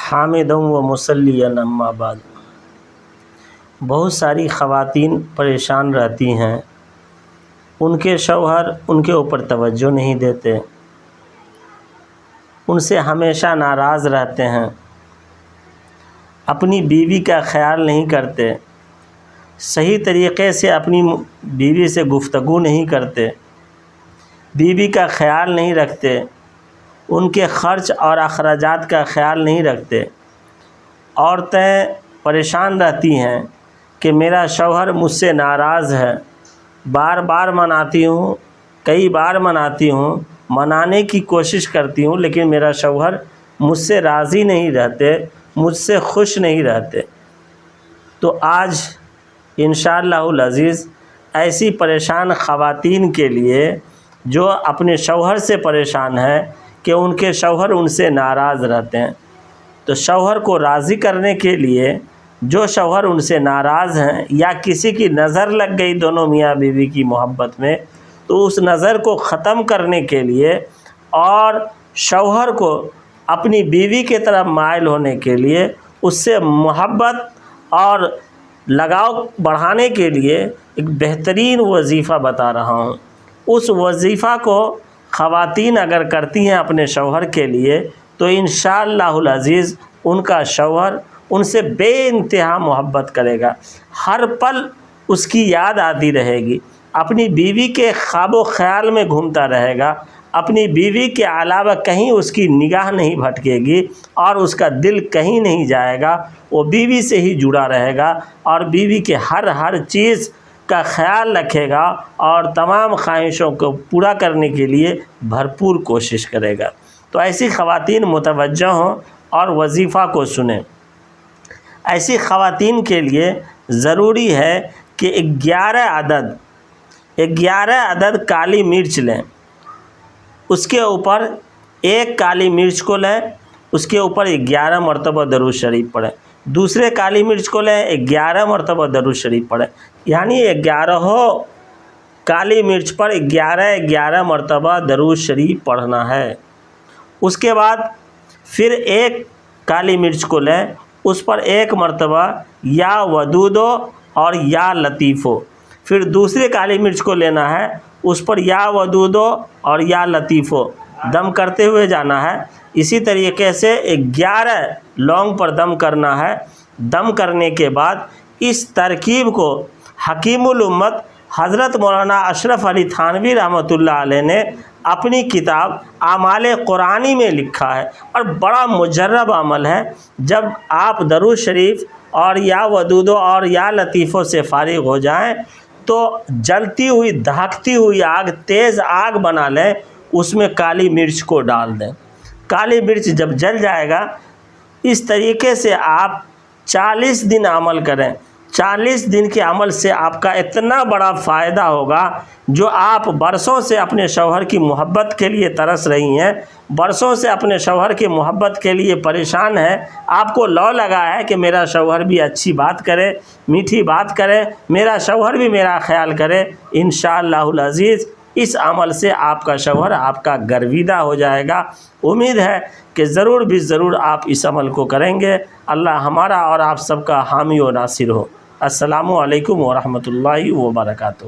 حامدًا و مصلیًا اما بعد۔ بہت ساری خواتین پریشان رہتی ہیں، ان کے شوہر ان کے اوپر توجہ نہیں دیتے، ان سے ہمیشہ ناراض رہتے ہیں، اپنی بیوی کا خیال نہیں کرتے، صحیح طریقے سے اپنی بیوی سے گفتگو نہیں کرتے، بیوی کا خیال نہیں رکھتے، ان کے خرچ اور اخراجات کا خیال نہیں رکھتے۔ عورتیں پریشان رہتی ہیں کہ میرا شوہر مجھ سے ناراض ہے، بار بار مناتی ہوں، کئی بار مناتی ہوں، منانے کی کوشش کرتی ہوں، لیکن میرا شوہر مجھ سے راضی نہیں رہتے، مجھ سے خوش نہیں رہتے۔ تو آج انشاءاللہ العزیز ایسی پریشان خواتین کے لیے جو اپنے شوہر سے پریشان ہیں کہ ان کے شوہر ان سے ناراض رہتے ہیں، تو شوہر کو راضی کرنے کے لیے جو شوہر ان سے ناراض ہیں یا کسی کی نظر لگ گئی دونوں میاں بیوی کی محبت میں، تو اس نظر کو ختم کرنے کے لیے اور شوہر کو اپنی بیوی کی طرف مائل ہونے کے لیے، اس سے محبت اور لگاؤ بڑھانے کے لیے ایک بہترین وظیفہ بتا رہا ہوں۔ اس وظیفہ کو خواتین اگر کرتی ہیں اپنے شوہر کے لیے تو انشاءاللہ العزیز ان کا شوہر ان سے بے انتہا محبت کرے گا، ہر پل اس کی یاد آتی رہے گی، اپنی بیوی کے خواب و خیال میں گھومتا رہے گا، اپنی بیوی کے علاوہ کہیں اس کی نگاہ نہیں بھٹکے گی اور اس کا دل کہیں نہیں جائے گا، وہ بیوی سے ہی جڑا رہے گا اور بیوی کے ہر چیز کا خیال رکھے گا اور تمام خواہشوں کو پورا کرنے کے لیے بھرپور کوشش کرے گا۔ تو ایسی خواتین متوجہ ہوں اور وظیفہ کو سنیں۔ ایسی خواتین کے لیے ضروری ہے کہ 11 عدد کالی مرچ لیں، اس کے اوپر ایک کالی مرچ کو لیں، اس کے اوپر 11 مرتبہ درود شریف پڑھیں، دوسرے کالی مرچ کو لیں، 11 مرتبہ درود شریف پڑھیں، یعنی 11 کالی مرچ پر 11 مرتبہ درود شریف پڑھنا ہے۔ اس کے بعد پھر ایک کالی مرچ کو لیں، اس پر ایک مرتبہ یا ودودو اور یا لطیفو، پھر دوسرے کالی مرچ کو لینا ہے، اس پر یا ودودو اور یا لطیفو دم کرتے ہوئے جانا ہے۔ اسی طریقے سے 11 لونگ پر دم کرنا ہے۔ دم کرنے کے بعد اس ترکیب کو حکیم الامت حضرت مولانا اشرف علی تھانوی رحمۃ اللہ علیہ نے اپنی کتاب اعمال قرآنی میں لکھا ہے، اور بڑا مجرب عمل ہے۔ جب آپ درود شریف اور یا ودودو اور یا لطیفوں سے فارغ ہو جائیں تو جلتی ہوئی دھاکتی ہوئی آگ، تیز آگ بنا لیں، اس میں کالی مرچ کو ڈال دیں۔ کالی مرچ جب جل جائے گا، اس طریقے سے آپ 40 دن عمل کریں۔ 40 دن کے عمل سے آپ کا اتنا بڑا فائدہ ہوگا، جو آپ برسوں سے اپنے شوہر کی محبت کے لیے ترس رہی ہیں، برسوں سے اپنے شوہر کی محبت کے لیے پریشان ہیں، آپ کو لو لگا ہے کہ میرا شوہر بھی اچھی بات کرے، میٹھی بات کرے، میرا شوہر بھی میرا خیال کرے، انشاءاللہ العزیز اس عمل سے آپ کا شوہر آپ کا گرویدہ ہو جائے گا۔ امید ہے کہ ضرور بھی ضرور آپ اس عمل کو کریں گے۔ اللہ ہمارا اور آپ سب کا حامی و ناصر ہو۔ السلام علیکم ورحمۃ اللہ وبرکاتہ۔